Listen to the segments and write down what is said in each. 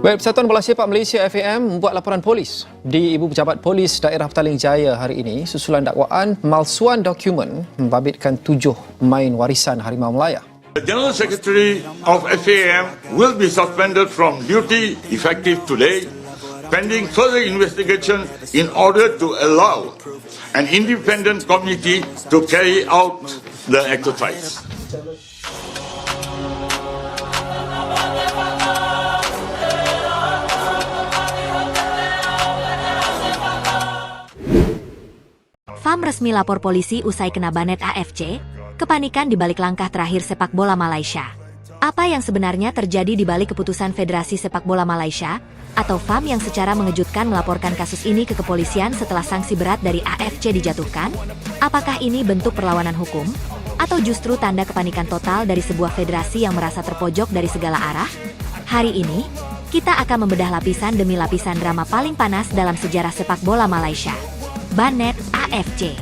Baik, Persatuan Bola Sepak Malaysia FAM membuat laporan polis di Ibu Pejabat Polis Daerah Petaling Jaya hari ini susulan dakwaan pemalsuan dokumen membabitkan 7 pemain warisan Harimau Melaya. The General Secretary of FAM will be suspended from duty effective today, pending further investigation in order to allow an independent committee to carry out the exercise. FAM resmi lapor polisi usai kena banet AFC, kepanikan di balik langkah terakhir sepak bola Malaysia. Apa yang sebenarnya terjadi di balik keputusan Federasi Sepak Bola Malaysia, atau FAM yang secara mengejutkan melaporkan kasus ini ke kepolisian setelah sanksi berat dari AFC dijatuhkan? Apakah ini bentuk perlawanan hukum? Atau justru tanda kepanikan total dari sebuah federasi yang merasa terpojok dari segala arah? Hari ini, kita akan membedah lapisan demi lapisan drama paling panas dalam sejarah sepak bola Malaysia. Banet AFC,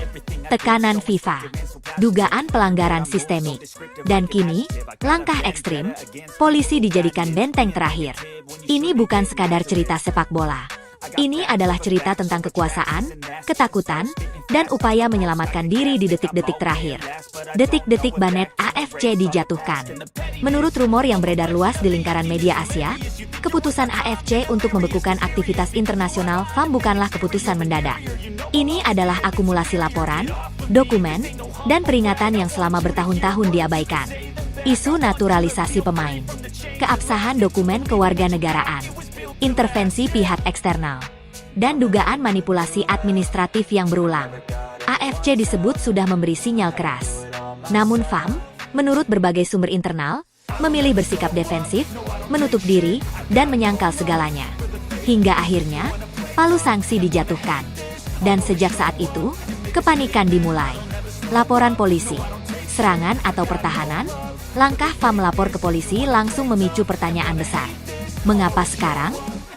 tekanan FIFA, dugaan pelanggaran sistemik, dan kini, langkah ekstrim, polisi dijadikan benteng terakhir. Ini bukan sekadar cerita sepak bola. Ini adalah cerita tentang kekuasaan, ketakutan, dan upaya menyelamatkan diri di detik-detik terakhir. Detik-detik banet AFC dijatuhkan. Menurut rumor yang beredar luas di lingkaran media Asia, keputusan AFC untuk membekukan aktivitas internasional FAM bukanlah keputusan mendadak. Ini adalah akumulasi laporan, dokumen, dan peringatan yang selama bertahun-tahun diabaikan. Isu naturalisasi pemain, keabsahan dokumen kewarganegaraan, intervensi pihak eksternal, dan dugaan manipulasi administratif yang berulang. AFC disebut sudah memberi sinyal keras. Namun FAM, menurut berbagai sumber internal, memilih bersikap defensif, menutup diri, dan menyangkal segalanya. Hingga akhirnya, palu sanksi dijatuhkan. Dan sejak saat itu, kepanikan dimulai. Laporan polisi, serangan atau pertahanan, langkah FAM melapor ke polisi langsung memicu pertanyaan besar. Mengapa sekarang?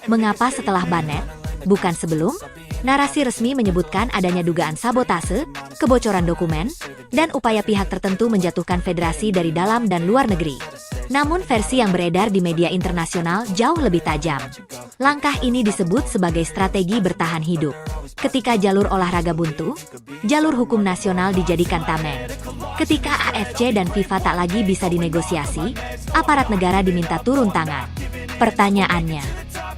Mengapa setelah banet? Bukan sebelum? Narasi resmi menyebutkan adanya dugaan sabotase, kebocoran dokumen, dan upaya pihak tertentu menjatuhkan federasi dari dalam dan luar negeri. Namun versi yang beredar di media internasional jauh lebih tajam. Langkah ini disebut sebagai strategi bertahan hidup. Ketika jalur olahraga buntu, jalur hukum nasional dijadikan tameng. Ketika AFC dan FIFA tak lagi bisa dinegosiasi, aparat negara diminta turun tangan. Pertanyaannya,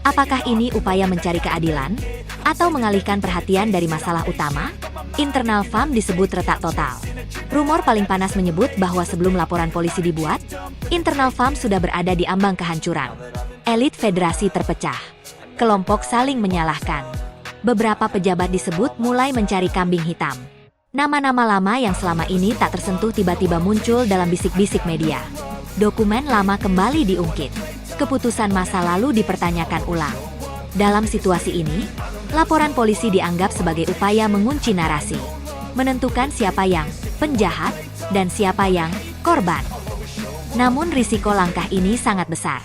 apakah ini upaya mencari keadilan? Atau mengalihkan perhatian dari masalah utama? Internal FAM disebut retak total. Rumor paling panas menyebut bahwa sebelum laporan polisi dibuat, internal FAM sudah berada di ambang kehancuran. Elit federasi terpecah. Kelompok saling menyalahkan. Beberapa pejabat disebut mulai mencari kambing hitam. Nama-nama lama yang selama ini tak tersentuh tiba-tiba muncul dalam bisik-bisik media. Dokumen lama kembali diungkit. Keputusan masa lalu dipertanyakan ulang. Dalam situasi ini, laporan polisi dianggap sebagai upaya mengunci narasi. Menentukan siapa yang penjahat dan siapa yang korban. Namun risiko langkah ini sangat besar.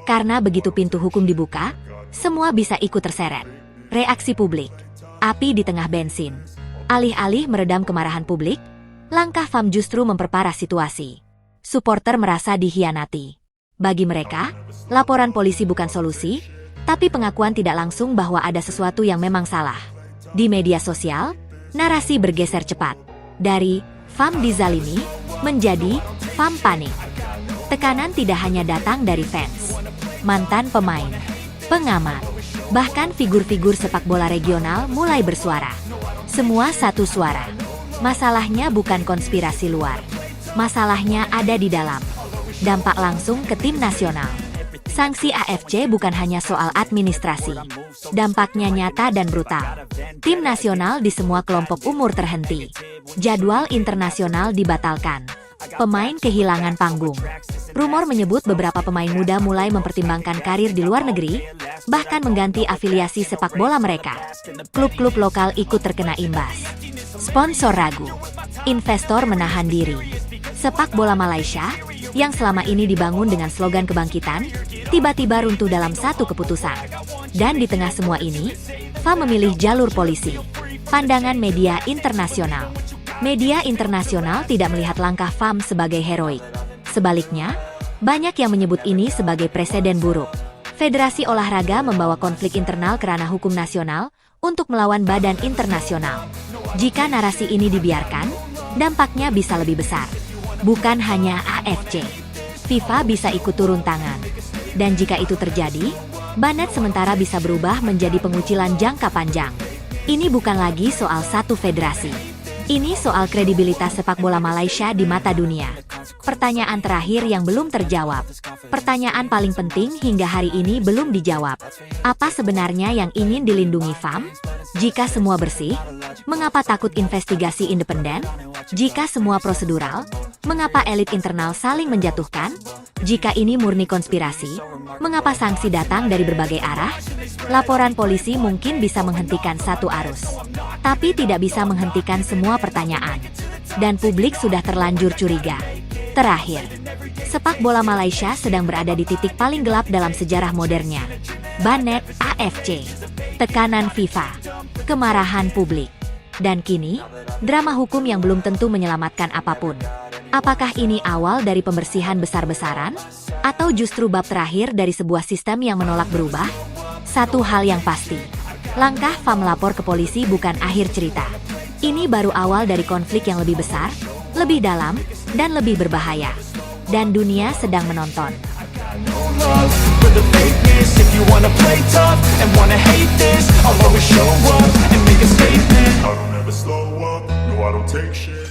Karena begitu pintu hukum dibuka, semua bisa ikut terseret. Reaksi publik, api di tengah bensin. Alih-alih meredam kemarahan publik, langkah FAM justru memperparah situasi. Supporter merasa dikhianati. Bagi mereka, laporan polisi bukan solusi, tapi pengakuan tidak langsung bahwa ada sesuatu yang memang salah. Di media sosial, narasi bergeser cepat. Dari FAM dizalimi, menjadi FAM panik. Tekanan tidak hanya datang dari fans, mantan pemain, pengamat, bahkan figur-figur sepak bola regional mulai bersuara. Semua satu suara. Masalahnya bukan konspirasi luar. Masalahnya ada di dalam. Dampak langsung ke tim nasional. Sanksi AFC bukan hanya soal administrasi. Dampaknya nyata dan brutal. Tim nasional di semua kelompok umur terhenti. Jadwal internasional dibatalkan. Pemain kehilangan panggung. Rumor menyebut beberapa pemain muda mulai mempertimbangkan karir di luar negeri, bahkan mengganti afiliasi sepak bola mereka. Klub-klub lokal ikut terkena imbas. Sponsor ragu. Investor menahan diri. Sepak bola Malaysia, yang selama ini dibangun dengan slogan kebangkitan, tiba-tiba runtuh dalam satu keputusan. Dan di tengah semua ini, FAM memilih jalur polisi. Pandangan media internasional. Media internasional tidak melihat langkah FAM sebagai heroik. Sebaliknya, banyak yang menyebut ini sebagai presiden buruk. Federasi olahraga membawa konflik internal ke ranah hukum nasional untuk melawan badan internasional. Jika narasi ini dibiarkan, dampaknya bisa lebih besar. Bukan hanya AFC, FIFA bisa ikut turun tangan. Dan jika itu terjadi, Banet sementara bisa berubah menjadi pengucilan jangka panjang. Ini bukan lagi soal satu federasi. Ini soal kredibilitas sepak bola Malaysia di mata dunia. Pertanyaan terakhir yang belum terjawab. Pertanyaan paling penting hingga hari ini belum dijawab. Apa sebenarnya yang ingin dilindungi FAM? Jika semua bersih, mengapa takut investigasi independen? Jika semua prosedural, mengapa elit internal saling menjatuhkan? Jika ini murni konspirasi, mengapa sanksi datang dari berbagai arah? Laporan polisi mungkin bisa menghentikan satu arus, tapi tidak bisa menghentikan semua pertanyaan. Dan publik sudah terlanjur curiga. Terakhir, sepak bola Malaysia sedang berada di titik paling gelap dalam sejarah modernnya. Banet AFC, tekanan FIFA, kemarahan publik. Dan kini, drama hukum yang belum tentu menyelamatkan apapun. Apakah ini awal dari pembersihan besar-besaran? Atau justru bab terakhir dari sebuah sistem yang menolak berubah? Satu hal yang pasti, langkah FAM melapor ke polisi bukan akhir cerita. Ini baru awal dari konflik yang lebih besar, lebih dalam, dan lebih berbahaya. Dan dunia sedang menonton. I don't ever slow up, no I don't take shit.